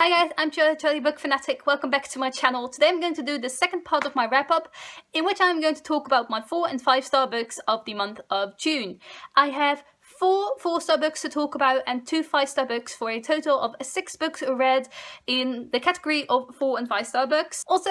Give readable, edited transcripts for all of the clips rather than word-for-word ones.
Hi guys, I'm Charlie Book Fanatic. Welcome back to my channel. Today I'm going to do the second part of my wrap up, in which I'm going to talk about my 4 and 5 star books of the month of June. I have 4 4-star books to talk about and 2 5-star books for a total of 6 books read in the category of 4 and 5 star books. Also,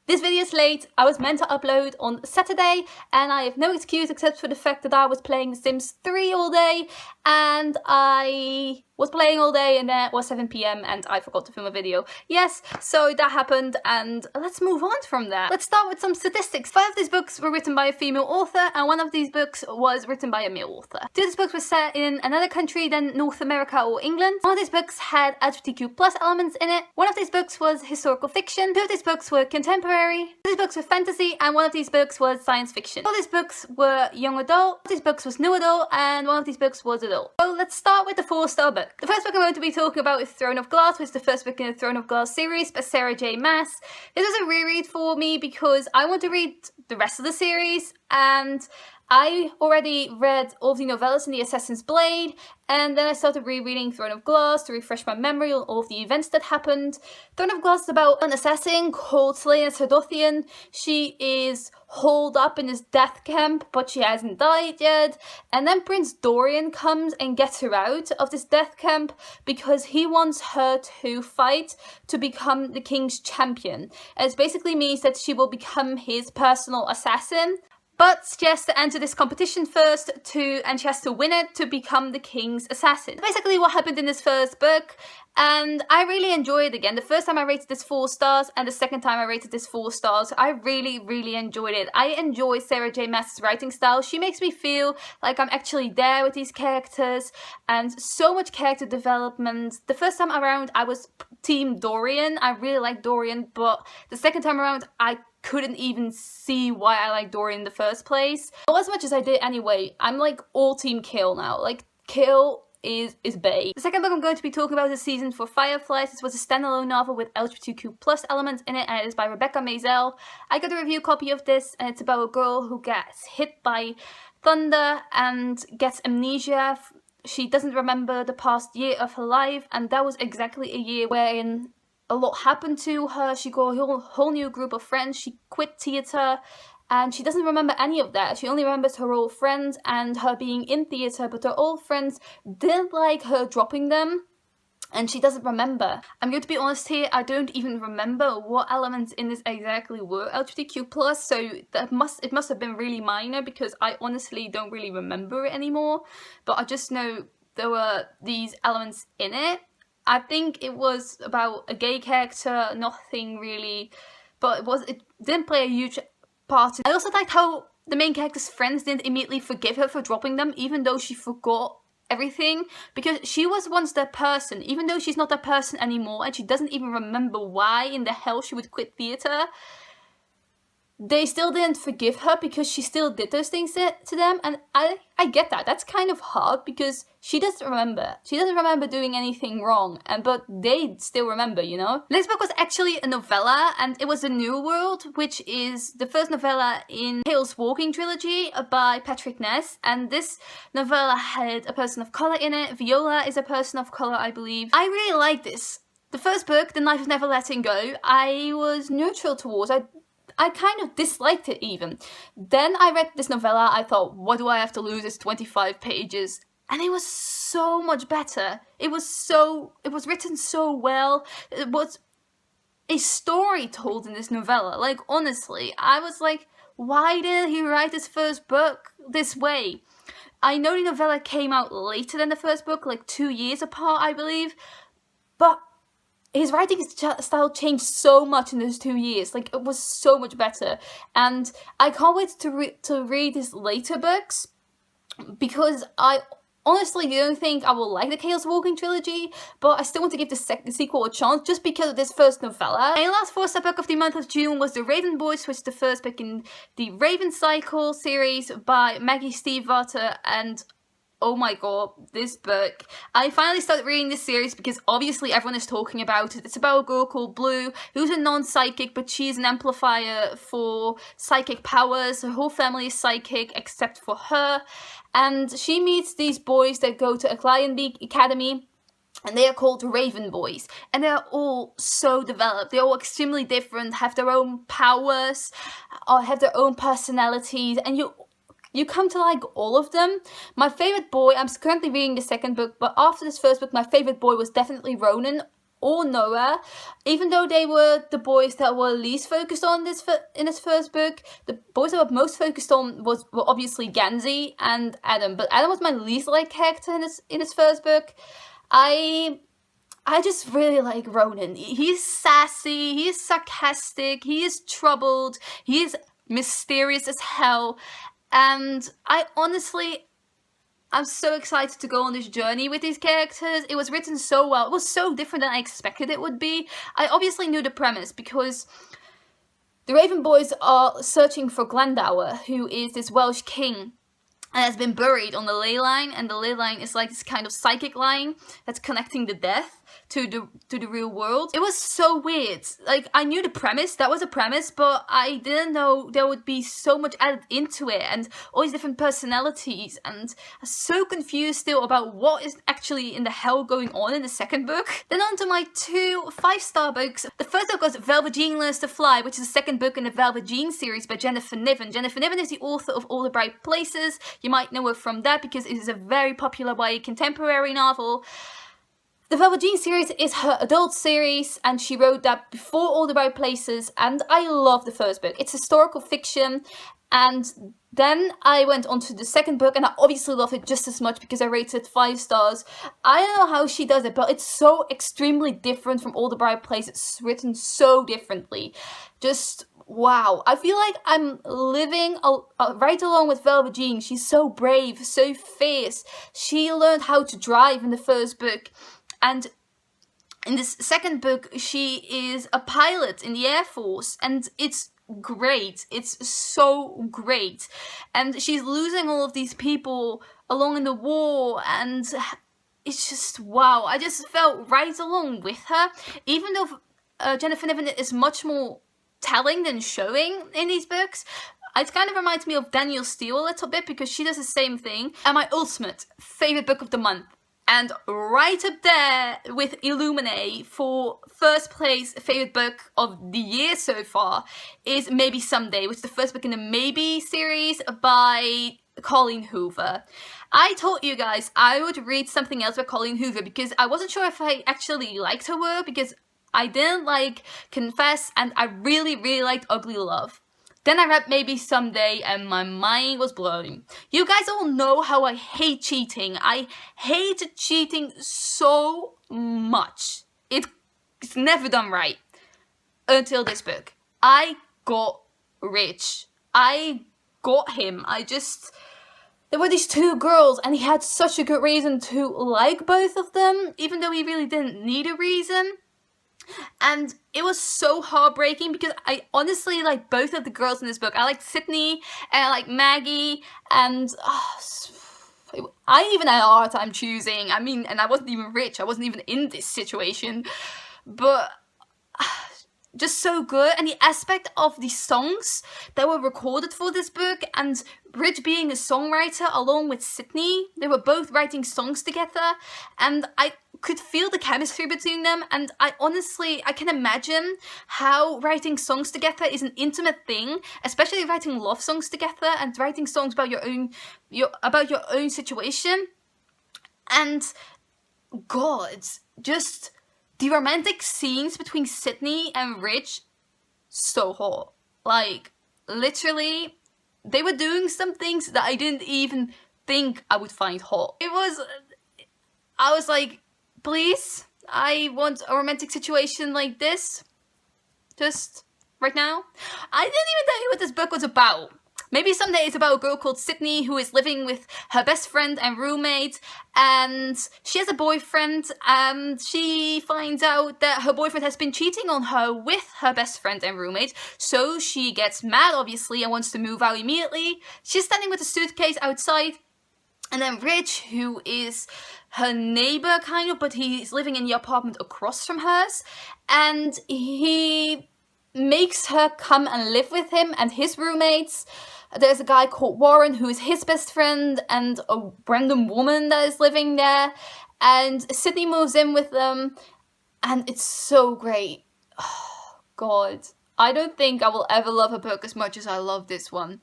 this video is late. I was meant to upload on Saturday and I have no excuse except for the fact that I was playing Sims 3 all day and I was playing all day and then it was 7 PM and I forgot to film a video. Yes, so that happened and let's move on from that. Let's start with some statistics. 5 of these books were written by a female author and 1 of these books was written by a male author. 2 of these books were set in another country than North America or England. 1 of these books had LGBTQ+ elements in it. 1 of these books was historical fiction. 2 of these books were contemporary. 2 of these books were fantasy and 1 of these books was science fiction. 4 of these books were young adult. 1 of these books was new adult and 1 of these books was adult. So let's start with the 4-star book. The first book I'm going to be talking about is Throne of Glass, which is the first book in the Throne of Glass series by Sarah J. Maas. This was a reread for me because I want to read the rest of the series and I already read all of the novellas in the Assassin's Blade, and then I started rereading Throne of Glass to refresh my memory on all of the events that happened. Throne of Glass is about an assassin called Selena Sardothian. She is holed up in this death camp, but she hasn't died yet. And then Prince Dorian comes and gets her out of this death camp because he wants her to fight to become the king's champion. And it basically means that she will become his personal assassin. But she has to enter this competition first and she has to win it to become the king's assassin. Basically what happened in this first book, and I really enjoyed it again. The first time I rated this 4 stars and the second time I rated this 4 stars. I really enjoyed it. I enjoy Sarah J. Maas's writing style. She makes me feel like I'm actually there with these characters and so much character development. The first time around I was team Dorian. I really liked Dorian, but the second time around I couldn't even see why I liked Dorian in the first place. Well, as much as I did anyway, I'm like all team Kill now. Like, Kill is bae. The second book I'm going to be talking about this season for Fireflies. This was a standalone novel with LGBTQ+ elements in it and it is by Rebecca Maizel. I got a review copy of this and it's about a girl who gets hit by thunder and gets amnesia. She doesn't remember the past year of her life, and that was exactly a year wherein a lot happened to her. She got a whole new group of friends. She quit theatre and she doesn't remember any of that. She only remembers her old friends and her being in theatre, but her old friends didn't like her dropping them and she doesn't remember. I'm going to be honest here, I don't even remember what elements in this exactly were LGBTQ+, so it must have been really minor because I honestly don't really remember it anymore, but I just know there were these elements in it. I think it was about a gay character, nothing really, but it didn't play a huge part. I also liked how the main character's friends didn't immediately forgive her for dropping them, even though she forgot everything, because she was once that person, even though she's not that person anymore, and she doesn't even remember why in the hell she would quit theatre. They still didn't forgive her because she still did those things to them, and I get that. That's kind of hard because she doesn't remember. She doesn't remember doing anything wrong, but they still remember, you know? This book was actually a novella, and it was The New World, which is the first novella in Hale's Walking trilogy by Patrick Ness, and this novella had a person of colour in it. Viola is a person of colour, I believe. I really like this. The first book, The Knife is Never Letting Go, I was neutral towards. I kind of disliked it even. Then I read this novella, I thought, what do I have to lose? It's 25 pages. And it was so much better. It was written so well. It was a story told in this novella. Like, honestly, I was like, why didn't he write his first book this way? I know the novella came out later than the first book, like 2 years apart, I believe. But his writing style changed so much in those 2 years. Like, it was so much better. And I can't wait to read his later books because I honestly don't think I will like the Chaos Walking trilogy, but I still want to give the sequel a chance just because of this first novella. My last 4-star book of the month of June was The Raven Boys, which is the first book in the Raven Cycle series by Maggie Stiefvater, and oh my god, this book. I finally started reading this series because obviously everyone is talking about it. It's about a girl called Blue who's a non-psychic, but she's an amplifier for psychic powers. Her whole family is psychic except for her. And she meets these boys that go to Academy and they are called Raven Boys, and they are all so developed. They're all extremely different, have their own powers, or have their own personalities, and you come to like all of them. My favorite boy, I'm currently reading the second book, but after this first book, my favorite boy was definitely Ronan or Noah. Even though they were the boys that were least focused on in this first book, the boys that were most focused on were obviously Gansey and Adam. But Adam was my least liked character in this first book. I just really like Ronan. He's sassy, he is sarcastic, he is troubled, he is mysterious as hell, and I'm so excited to go on this journey with these characters. It was written so well. It was so different than I expected it would be. I obviously knew the premise because the Raven Boys are searching for Glendower, who is this Welsh king and has been buried on the ley line, and the ley line is like this kind of psychic line that's connecting the death to the real world. It was so weird. Like, I knew the premise, that was a premise, but I didn't know there would be so much added into it, and all these different personalities, and I'm so confused still about what is actually in the hell going on in the second book. Then on to my 2 5-star books. The first book was Velva Jean Learns to Fly, which is the second book in the Velva Jean series by Jennifer Niven. Jennifer Niven is the author of All the Bright Places. You might know her from that because it is a very popular YA contemporary novel. The Velva Jean series is her adult series, and she wrote that before All the Right Places, and I love the first book. It's historical fiction, and then I went on to the second book, and I obviously love it just as much because I rated 5 stars. I don't know how she does it, but it's so extremely different from All the Right Places. It's written so differently. Just wow. I feel like I'm living right along with Velva Jean. She's so brave, so fierce. She learned how to drive in the first book. And in this second book, she is a pilot in the Air Force, and it's great. It's so great. And she's losing all of these people along in the war, and it's just, wow. I just felt right along with her. Even though Jennifer Niven is much more telling than showing in these books, it kind of reminds me of Danielle Steele a little bit because she does the same thing. And my ultimate favorite book of the month, and right up there with Illuminae for first place favorite book of the year so far, is Maybe Someday, which is the first book in the Maybe series by Colleen Hoover. I told you guys I would read something else by Colleen Hoover because I wasn't sure if I actually liked her work, because I didn't like Confess, and I really, really liked Ugly Love. Then I read Maybe Someday and my mind was blown. You guys all know how I hate cheating. I hate cheating so much. It's never done right. Until this book. I got rich. I got him. There were these 2 girls, and he had such a good reason to like both of them, even though he really didn't need a reason. And it was so heartbreaking because I honestly like both of the girls in this book. I liked Sydney and I liked Maggie, and I even had a hard time choosing. I mean, and I wasn't even rich. I wasn't even in this situation, but just so good. And the aspect of the songs that were recorded for this book, and Rich being a songwriter along with Sydney, they were both writing songs together, and I could feel the chemistry between them. And I can imagine how writing songs together is an intimate thing, especially writing love songs together and writing songs about your own situation. And God, just the romantic scenes between Sydney and Rich, so hot. Like, literally, they were doing some things that I didn't even think I would find hot. I was like, please, I want a romantic situation like this. Just right now. I didn't even tell you what this book was about. Maybe Someday it's about a girl called Sydney who is living with her best friend and roommate, and she has a boyfriend, and she finds out that her boyfriend has been cheating on her with her best friend and roommate, so she gets mad, obviously, and wants to move out immediately. She's standing with a suitcase outside, and then Rich, who is her neighbor, kind of, but he's living in the apartment across from hers, and he makes her come and live with him and his roommates. There's a guy called Warren who is his best friend, and a random woman that is living there. and Sydney moves in with them, and it's so great. Oh, God. I don't think I will ever love a book as much as I love this one.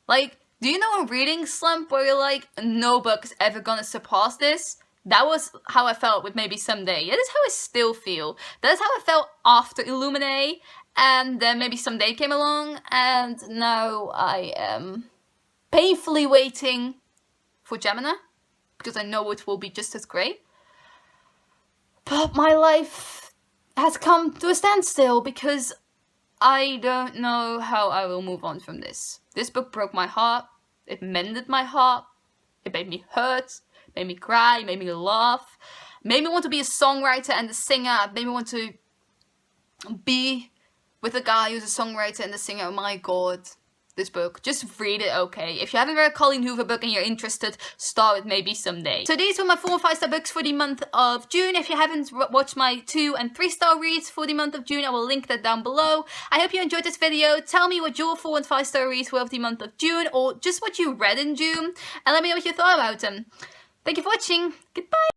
Like, do you know a reading slump where you're like, no book is ever gonna surpass this? That was how I felt with maybe Someday. That is how I still feel. That is how I felt after Illuminate, and then maybe Someday came along, and now I am painfully waiting for Gemini, because I know it will be just as great. But my life has come to a standstill because I don't know how I will move on from this. This book broke my heart. It mended my heart. It made me hurt. Made me cry. Made me laugh. Made me want to be a songwriter and a singer. Made me want to be with a guy who's a songwriter and a singer. Oh my God. This book. Just read it, okay? If you haven't read a Colleen Hoover book and you're interested, start with maybe Someday. So these were my 4 and 5 star books for the month of June. If you haven't watched my 2 and 3 star reads for the month of June, I will link that down below. I hope you enjoyed this video. Tell me what your 4 and 5 star reads were of the month of June, or just what you read in June, and let me know what you thought about them. Thank you for watching. Goodbye.